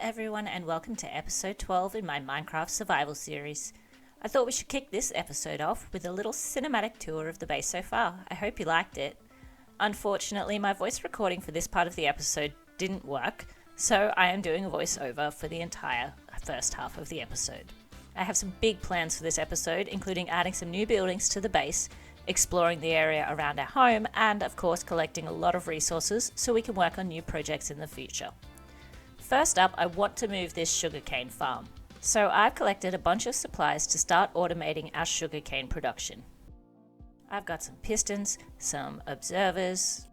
everyone, and welcome to episode 12 in my Minecraft survival series. I thought we should kick this episode off with a little cinematic tour of the base so far. I hope you liked it. Unfortunately, my voice recording for this part of the episode didn't work, so I am doing a voiceover for the entire first half of the episode. I have some big plans for this episode, including adding some new buildings to the base, exploring the area around our home, and of course collecting a lot of resources so we can work on new projects in the future. First up, I want to move this sugarcane farm. So I've collected a bunch of supplies to start automating our sugarcane production. I've got some pistons, some observers,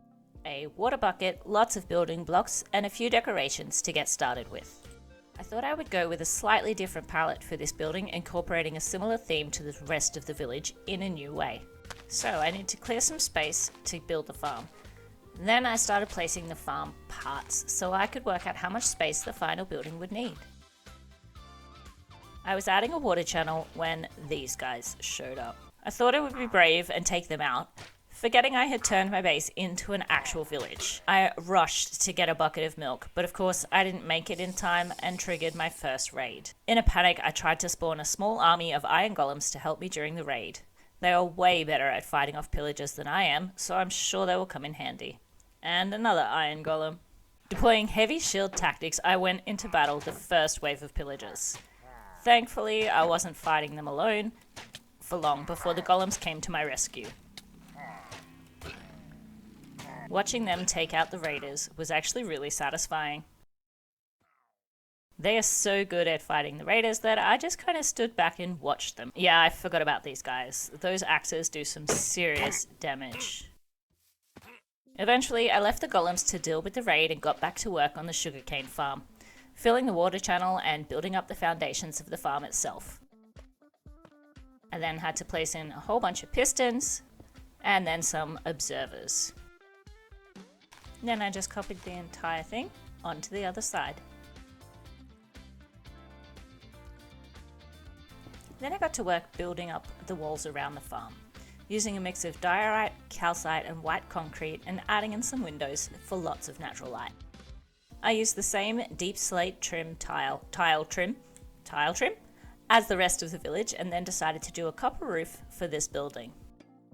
a water bucket, lots of building blocks, and a few decorations to get started with. I thought I would go with a slightly different palette for this building, incorporating a similar theme to the rest of the village in a new way. So I need to clear some space to build the farm. Then I started placing the farm parts so I could work out how much space the final building would need. I was adding a water channel when these guys showed up. I thought I would be brave and take them out, forgetting I had turned my base into an actual village. I rushed to get a bucket of milk, but of course I didn't make it in time and triggered my first raid. In a panic, I tried to spawn a small army of iron golems to help me during the raid. They are way better at fighting off pillagers than I am, so I'm sure they will come in handy. And another iron golem. Deploying heavy shield tactics, I went into battle the first wave of pillagers. Thankfully, I wasn't fighting them alone for long before the golems came to my rescue. Watching them take out the raiders was actually really satisfying. They are so good at fighting the raiders that I just kind of stood back and watched them. Yeah, I forgot about these guys. Those axes do some serious damage. Eventually, I left the golems to deal with the raid and got back to work on the sugarcane farm, filling the water channel and building up the foundations of the farm itself. I then had to place in a whole bunch of pistons and then some observers. Then I just copied the entire thing onto the other side. Then I got to work building up the walls around the farm, using a mix of diorite, calcite and white concrete and adding in some windows for lots of natural light. I used the same deep slate trim tile trim as the rest of the village and then decided to do a copper roof for this building.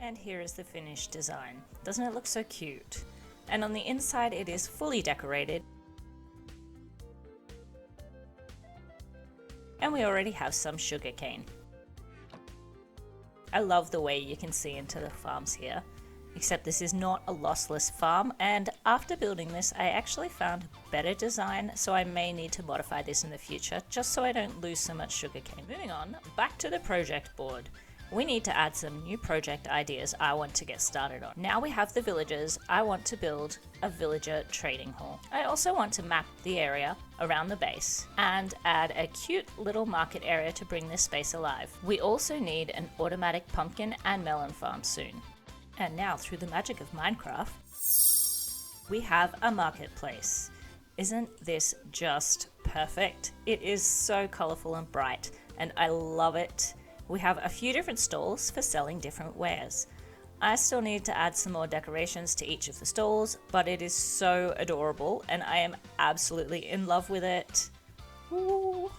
And here is the finished design. Doesn't it look so cute? And on the inside it is fully decorated. And we already have some sugarcane. I love the way you can see into the farms here, except this is not a lossless farm, and after building this I actually found a better design, so I may need to modify this in the future just so I don't lose so much sugarcane. Moving on, back to the project board. We need to add some new project ideas I want to get started on. Now we have the villagers, I want to build a villager trading hall. I also want to map the area around the base and add a cute little market area to bring this space alive. We also need an automatic pumpkin and melon farm soon. And now, through the magic of Minecraft, we have a marketplace. Isn't this just perfect? It is so colorful and bright, and I love it. We have a few different stalls for selling different wares. I still need to add some more decorations to each of the stalls, but it is so adorable and I am absolutely in love with it. Ooh.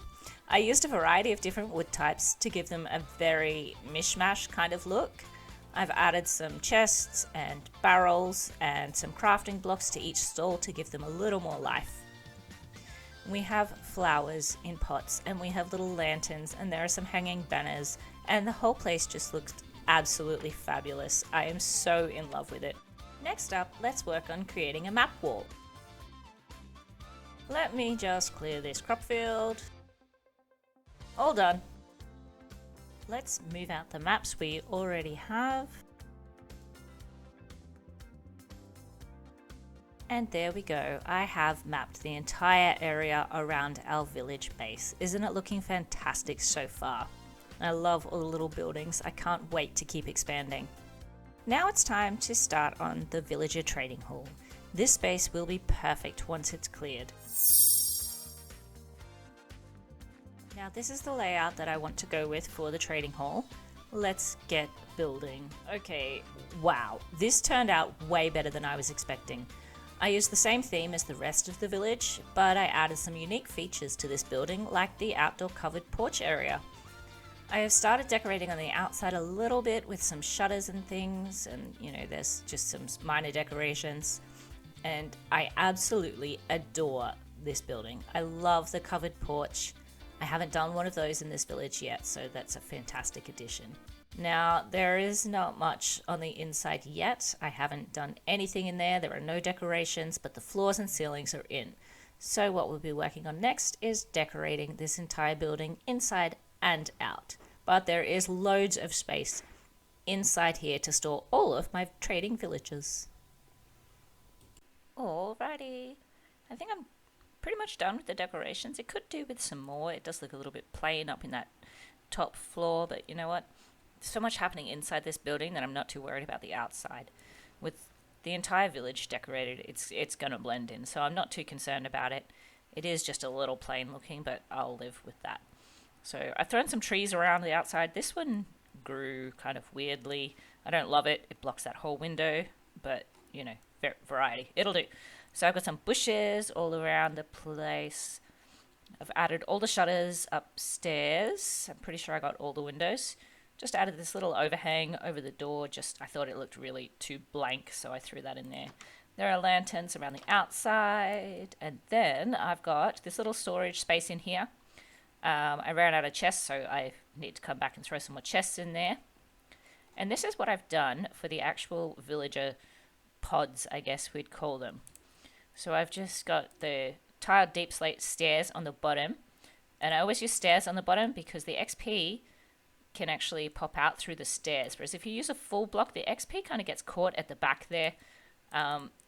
I used a variety of different wood types to give them a very mishmash kind of look. I've added some chests and barrels and some crafting blocks to each stall to give them a little more life. We have flowers in pots and we have little lanterns and there are some hanging banners and the whole place just looks absolutely fabulous. I am so in love with it. Next up, let's work on creating a map wall. Let me just clear this crop field. All done. Let's move out the maps we already have. And there we go, I have mapped the entire area around our village base. Isn't it looking fantastic so far? I love all the little buildings, I can't wait to keep expanding. Now it's time to start on the villager trading hall. This space will be perfect once it's cleared. Now this is the layout that I want to go with for the trading hall. Let's get building. Okay, wow, this turned out way better than I was expecting. I used the same theme as the rest of the village, but I added some unique features to this building, like the outdoor covered porch area. I have started decorating on the outside a little bit with some shutters and things, and there's just some minor decorations. And I absolutely adore this building. I love the covered porch. I haven't done one of those in this village yet, so that's a fantastic addition. Now, there is not much on the inside yet. I haven't done anything in there. There are no decorations, but the floors and ceilings are in. So what we'll be working on next is decorating this entire building inside and out. But there is loads of space inside here to store all of my trading villages. Alrighty. I think I'm pretty much done with the decorations. It could do with some more. It does look a little bit plain up in that top floor, but you know what? There's so much happening inside this building that I'm not too worried about the outside. With the entire village decorated, it's going to blend in, so I'm not too concerned about it. It is just a little plain looking, but I'll live with that. So I've thrown some trees around the outside. This one grew kind of weirdly. I don't love it. It blocks that whole window, but variety. It'll do. So I've got some bushes all around the place. I've added all the shutters upstairs. I'm pretty sure I got all the windows. Just added this little overhang over the door. I thought it looked really too blank, so I threw that in there. There are lanterns around the outside. And then I've got this little storage space in here. I ran out of chests, so I need to come back and throw some more chests in there. And this is what I've done for the actual villager pods, I guess we'd call them. So I've just got the tiled deep slate stairs on the bottom, and I always use stairs on the bottom because the XP can actually pop out through the stairs, whereas if you use a full block, the XP kind of gets caught at the back there.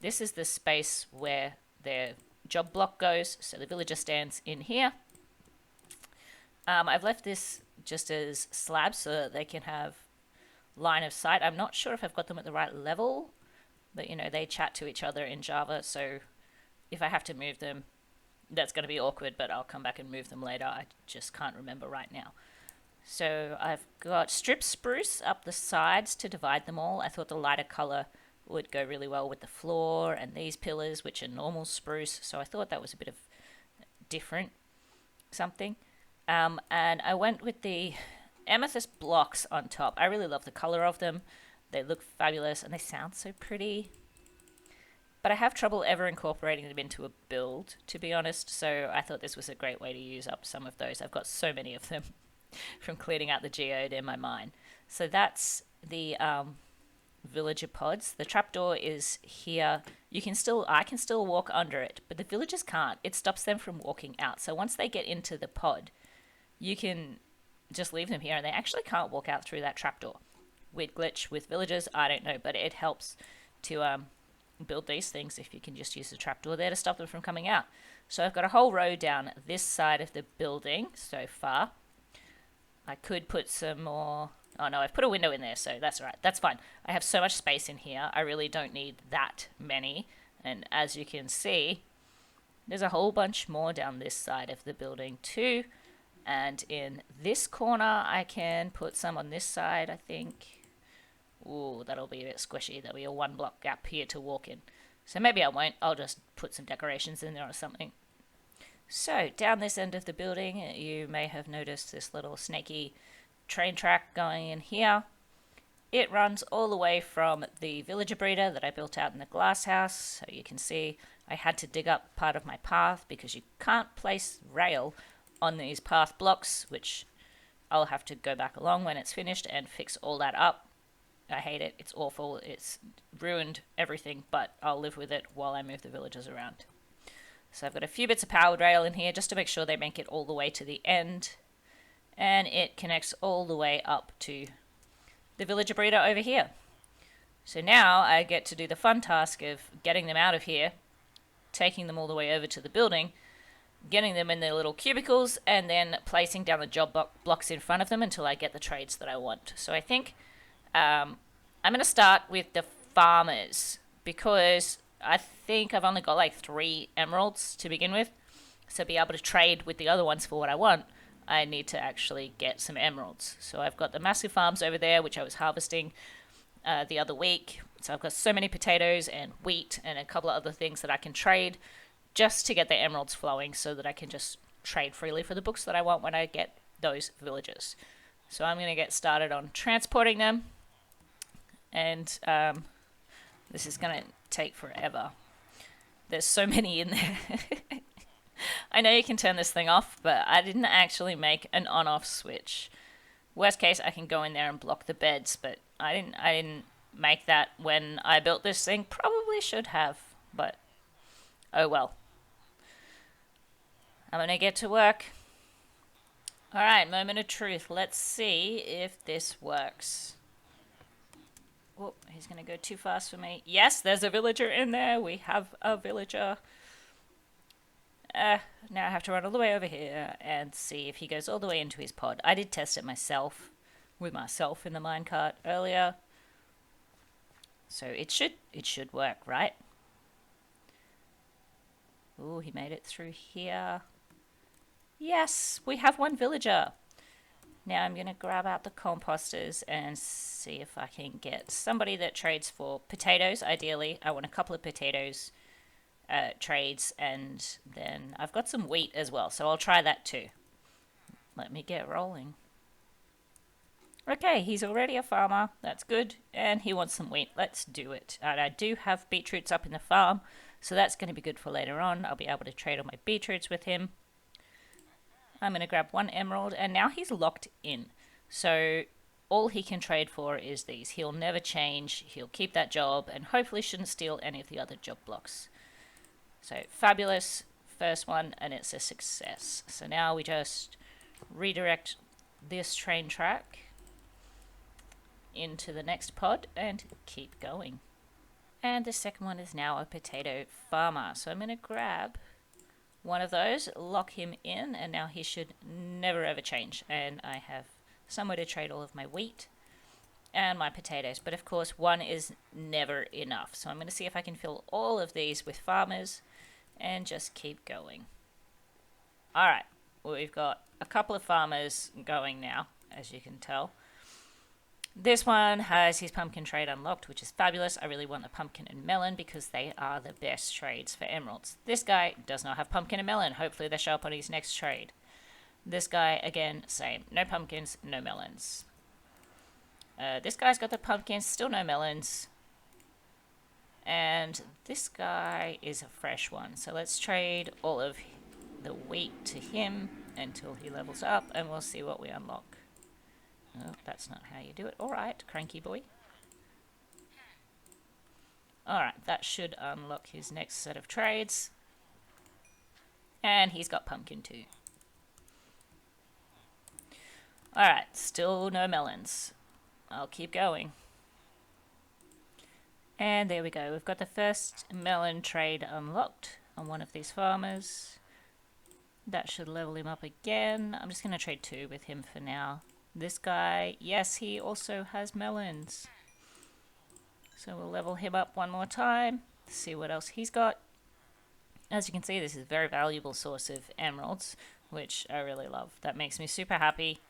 This is the space where their job block goes, so the villager stands in here. I've left this just as slabs so that they can have line of sight. I'm not sure if I've got them at the right level, but they chat to each other in Java, so if I have to move them, that's going to be awkward, but I'll come back and move them later. I just can't remember right now. So I've got strip spruce up the sides to divide them all. I thought the lighter color would go really well with the floor and these pillars, which are normal spruce, so I thought that was a bit of different something. And I went with the amethyst blocks on top. I really love the color of them. They look fabulous and they sound so pretty. But I have trouble ever incorporating them into a build, to be honest, so I thought this was a great way to use up some of those. I've got so many of them from cleaning out the geode in my mine. So that's the villager pods. The trapdoor is here. I can still walk under it, but the villagers can't. It stops them from walking out. So once they get into the pod, you can just leave them here and they actually can't walk out through that trapdoor. Weird glitch with villagers, I don't know, but it helps to build these things if you can just use the trapdoor there to stop them from coming out. So I've got a whole row down this side of the building so far. I could put some more. Oh no, I've put a window in there, so that's all right. That's fine. I have so much space in here. I really don't need that many. And as you can see, there's a whole bunch more down this side of the building too. And in this corner, I can put some on this side, I think. Ooh, that'll be a bit squishy. There'll be a 1 block gap here to walk in. So maybe I won't. I'll just put some decorations in there or something. So, down this end of the building, you may have noticed this little snaky train track going in here. It runs all the way from the villager breeder that I built out in the glass house. So you can see I had to dig up part of my path because you can't place rail on these path blocks, which I'll have to go back along when it's finished and fix all that up. I hate it. It's awful. It's ruined everything, but I'll live with it while I move the villagers around. So I've got a few bits of powered rail in here just to make sure they make it all the way to the end. And it connects all the way up to the villager breeder over here. So now I get to do the fun task of getting them out of here, taking them all the way over to the building, getting them in their little cubicles, and then placing down the job blocks in front of them until I get the trades that I want. So I think I'm going to start with the farmers because I think I've only got like 3 emeralds to begin with. So to be able to trade with the other ones for what I want, I need to actually get some emeralds. So I've got the massive farms over there, which I was harvesting the other week. So I've got so many potatoes and wheat and a couple of other things that I can trade just to get the emeralds flowing so that I can just trade freely for the books that I want when I get those villagers. So I'm going to get started on transporting them, and this is going to take forever. There's so many in there. I know you can turn this thing off, but I didn't actually make an on-off switch. Worst case, I can go in there and block the beds, but I didn't make that when I built this thing. Probably should have, but oh well. I'm gonna get to work. Alright, moment of truth. Let's see if this works. Oh, he's gonna go too fast for me. Yes, there's a villager in there. We have a villager. Now I have to run all the way over here and see if he goes all the way into his pod. I did test it myself, with myself in the minecart earlier. So it should work, right? Ooh, he made it through here. Yes, we have one villager. Now I'm going to grab out the composters and see if I can get somebody that trades for potatoes, ideally. I want a couple of potatoes trades, and then I've got some wheat as well, so I'll try that too. Let me get rolling. Okay, he's already a farmer. That's good. And he wants some wheat. Let's do it. And I do have beetroots up in the farm, so that's going to be good for later on. I'll be able to trade all my beetroots with him. I'm going to grab one emerald, and now he's locked in. So all he can trade for is these. He'll never change. He'll keep that job, and hopefully shouldn't steal any of the other job blocks. So fabulous. First one, and it's a success. So now we just redirect this train track into the next pod and keep going. And the second one is now a potato farmer. So I'm going to grab one of those, lock him in, and now he should never ever change. And I have somewhere to trade all of my wheat and my potatoes. But of course, one is never enough. So I'm going to see if I can fill all of these with farmers and just keep going. Alright, we've got a couple of farmers going now, as you can tell. This one has his pumpkin trade unlocked, which is fabulous. I really want the pumpkin and melon because they are the best trades for emeralds. This guy does not have pumpkin and melon. Hopefully they show up on his next trade. This guy, again, same. No pumpkins, no melons. This guy's got the pumpkins, still no melons. And this guy is a fresh one. So let's trade all of the wheat to him until he levels up, and we'll see what we unlock. Oh, that's not how you do it. Alright, cranky boy. Alright, that should unlock his next set of trades. And he's got pumpkin too. Alright, still no melons. I'll keep going. And there we go. We've got the first melon trade unlocked on one of these farmers. That should level him up again. I'm just going to trade two with him for now. This guy, yes, he also has melons. So we'll level him up one more time, see what else he's got. As you can see, this is a very valuable source of emeralds, which I really love. That makes me super happy.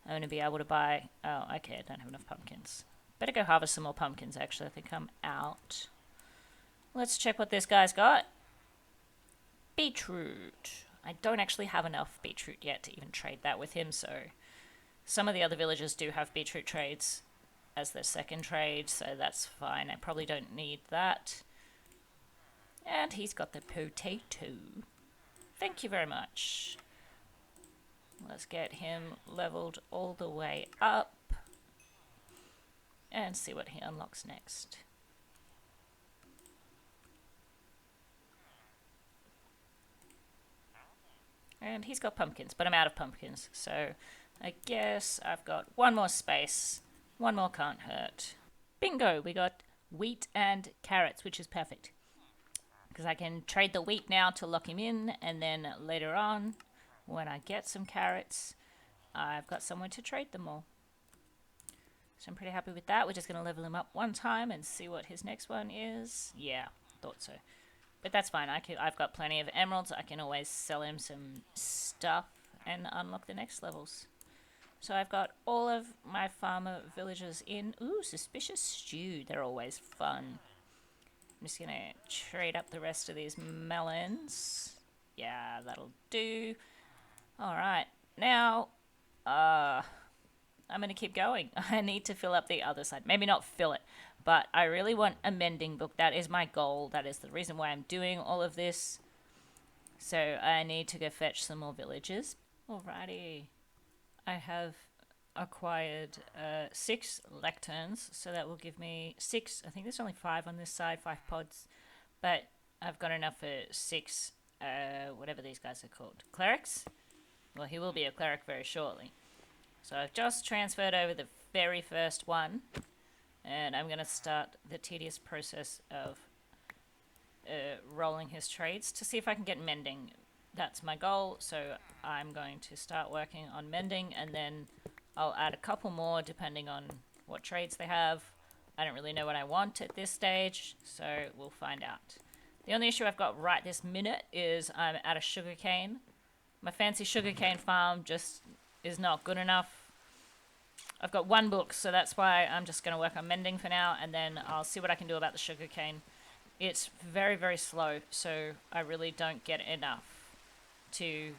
I'm going to be able to buy... Oh, okay, I don't have enough pumpkins. Better go harvest some more pumpkins, actually. I think I'm out. Let's check what this guy's got. Beetroot. I don't actually have enough beetroot yet to even trade that with him, so... Some of the other villagers do have beetroot trades as their second trade, so that's fine. I probably don't need that. And he's got the potato. Thank you very much. Let's get him leveled all the way up and see what he unlocks next. And he's got pumpkins, but I'm out of pumpkins, so I guess I've got one more space. One more can't hurt. Bingo! We got wheat and carrots, which is perfect. Because I can trade the wheat now to lock him in, and then later on, when I get some carrots, I've got somewhere to trade them all. So I'm pretty happy with that. We're just going to level him up one time and see what his next one is. Yeah, thought so. But that's fine. I've got plenty of emeralds. I can always sell him some stuff and unlock the next levels. So I've got all of my farmer villagers in. Ooh, suspicious stew. They're always fun. I'm just going to trade up the rest of these melons. Yeah, that'll do. Alright, now I'm going to keep going. I need to fill up the other side. Maybe not fill it, but I really want a mending book. That is my goal. That is the reason why I'm doing all of this. So I need to go fetch some more villagers. Alrighty. I have acquired 6 lecterns, so that will give me 6. I think there's only 5 on this side, 5 pods, but I've got enough for 6, whatever these guys are called. Clerics? Well, he will be a cleric very shortly. So I've just transferred over the very first one, and I'm going to start the tedious process of rolling his trades to see if I can get mending. That's my goal, so I'm going to start working on mending, and then I'll add a couple more depending on what trades they have. I don't really know what I want at this stage, so we'll find out. The only issue I've got right this minute is I'm out of sugarcane. My fancy sugarcane farm just is not good enough. I've got 1 book, so that's why I'm just going to work on mending for now, and then I'll see what I can do about the sugarcane. It's very, very slow, so I really don't get enough to,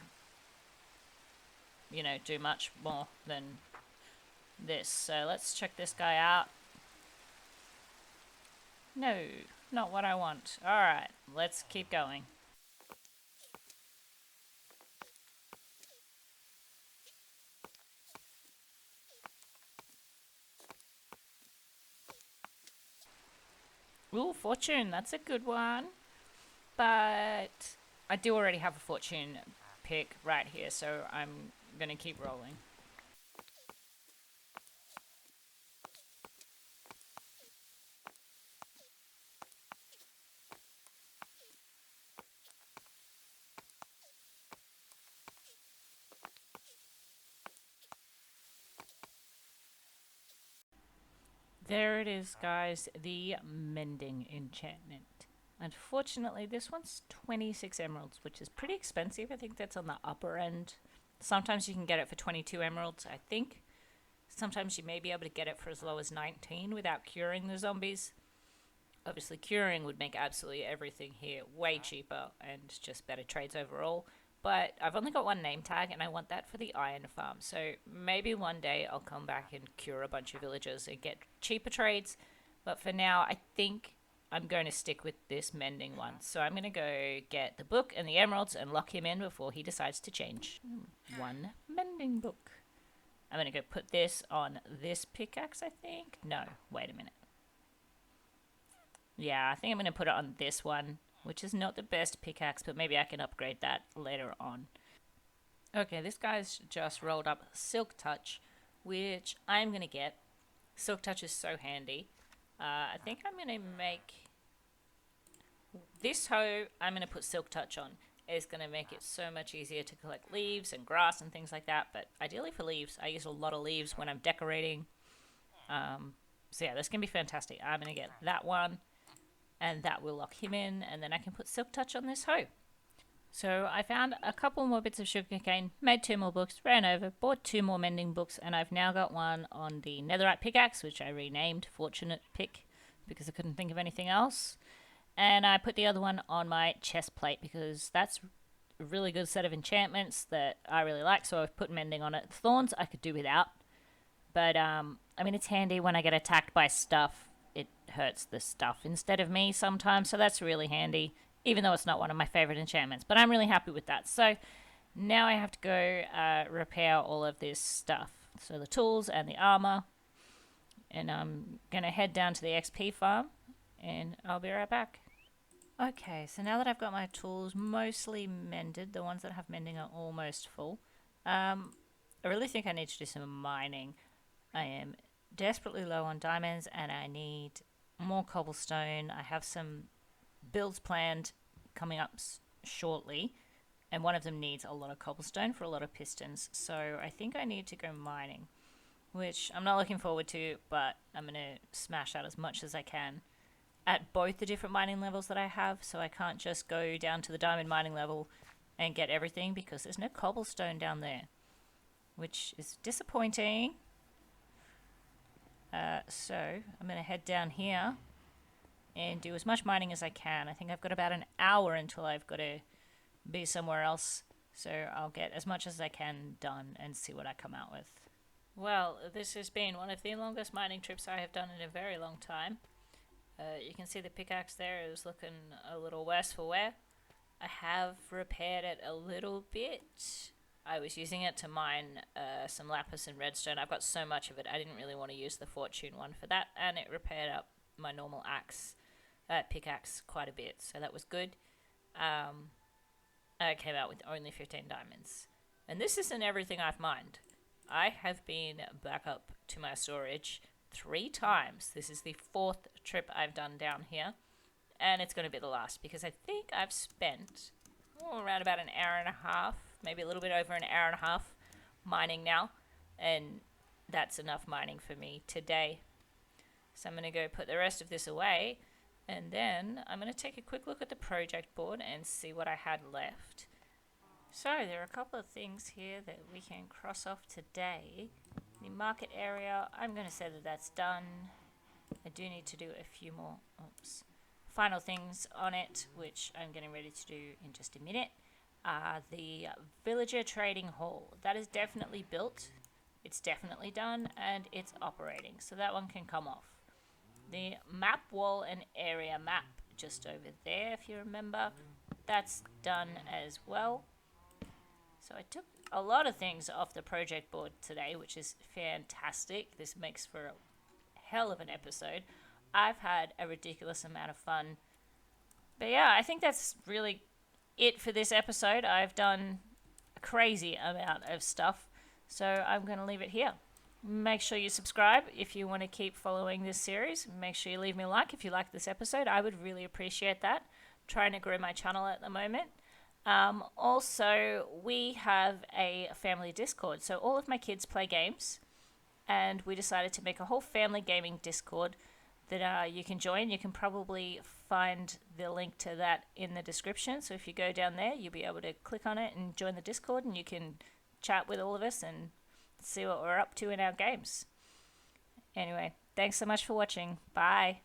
you know, do much more than this. So let's check this guy out. No, not what I want. Alright, let's keep going. Ooh, fortune, that's a good one. But I do already have a fortune pick right here, so I'm going to keep rolling. There it is, guys, the Mending Enchantment. Unfortunately, this one's 26 emeralds, which is pretty expensive. I think that's on the upper end. Sometimes you can get it for 22 emeralds, I think. Sometimes you may be able to get it for as low as 19 without curing the zombies. Obviously, curing would make absolutely everything here way cheaper and just better trades overall. But I've only got 1 name tag, and I want that for the iron farm. So maybe one day I'll come back and cure a bunch of villagers and get cheaper trades. But for now, I think I'm going to stick with this mending one. So I'm going to go get the book and the emeralds and lock him in before he decides to change. 1 mending book. I'm going to go put this on this pickaxe, I think. No, wait a minute. Yeah, I think I'm going to put it on this one, which is not the best pickaxe, but maybe I can upgrade that later on. Okay, this guy's just rolled up Silk Touch, which I'm going to get. Silk Touch is so handy. I think I'm going to make this hoe, I'm going to put Silk Touch on. It's going to make it so much easier to collect leaves and grass and things like that, but ideally for leaves, I use a lot of leaves when I'm decorating. So yeah, this can be fantastic. I'm going to get that one, and that will lock him in, and then I can put Silk Touch on this hoe. So I found a couple more bits of sugarcane, made 2 more books, ran over, bought 2 more mending books, and I've now got one on the netherite pickaxe, which I renamed Fortunate Pick because I couldn't think of anything else. And I put the other one on my chest plate because that's a really good set of enchantments that I really like, so I've put mending on it. Thorns I could do without, but I mean, it's handy when I get attacked by stuff. It hurts the stuff instead of me sometimes, so that's really handy, even though it's not one of my favorite enchantments, but I'm really happy with that. So now I have to go repair all of this stuff, so the tools and the armor, and I'm gonna head down to the XP farm, and I'll be right back. Okay, so now that I've got my tools mostly mended, the ones that have mending are almost full, I really think I need to do some mining. I am desperately low on diamonds and I need more cobblestone. I have some builds planned coming up shortly, and one of them needs a lot of cobblestone for a lot of pistons, so I think I need to go mining, which I'm not looking forward to, but I'm going to smash out as much as I can at both the different mining levels that I have, so I can't just go down to the diamond mining level and get everything because there's no cobblestone down there, which is disappointing. So I'm going to head down here and do as much mining as I can. I think I've got about an hour until I've got to be somewhere else, so I'll get as much as I can done and see what I come out with. Well, this has been one of the longest mining trips I have done in a very long time. You can see the pickaxe there is looking a little worse for wear. I have repaired it a little bit. I was using it to mine some lapis and redstone. I've got so much of it, I didn't really want to use the fortune one for that, and it repaired up my normal pickaxe quite a bit, so that was good. I came out with only 15 diamonds. And this isn't everything I've mined. I have been back up to my storage 3 times. This is the 4th trip I've done down here, and it's going to be the last because I think I've spent around about an hour and a half, maybe a little bit over an hour and a half mining now, and that's enough mining for me today. So I'm going to go put the rest of this away, and then I'm going to take a quick look at the project board and see what I had left. So there are a couple of things here that we can cross off today. The market area, I'm going to say that that's done. I do need to do a few more final things on it, which I'm getting ready to do in just a minute. The villager trading hall, that is definitely built, it's definitely done, and it's operating, so that one can come off. The map wall and area map just over there, if you remember, that's done as well. So I took a lot of things off the project board today, which is fantastic. This makes for a hell of an episode. I've had a ridiculous amount of fun. But yeah, I think that's really it for this episode. I've done a crazy amount of stuff, so I'm going to leave it here. Make sure you subscribe if you want to keep following this series. Make sure you leave me a like if you like this episode. I would really appreciate that. I'm trying to grow my channel at the moment. Also, we have a family Discord, so all of my kids play games, and we decided to make a whole family gaming Discord that you can join. You can probably find the link to that in the description, so if you go down there, you'll be able to click on it and join the Discord, and you can chat with all of us and see what we're up to in our games. Anyway, thanks so much for watching. Bye.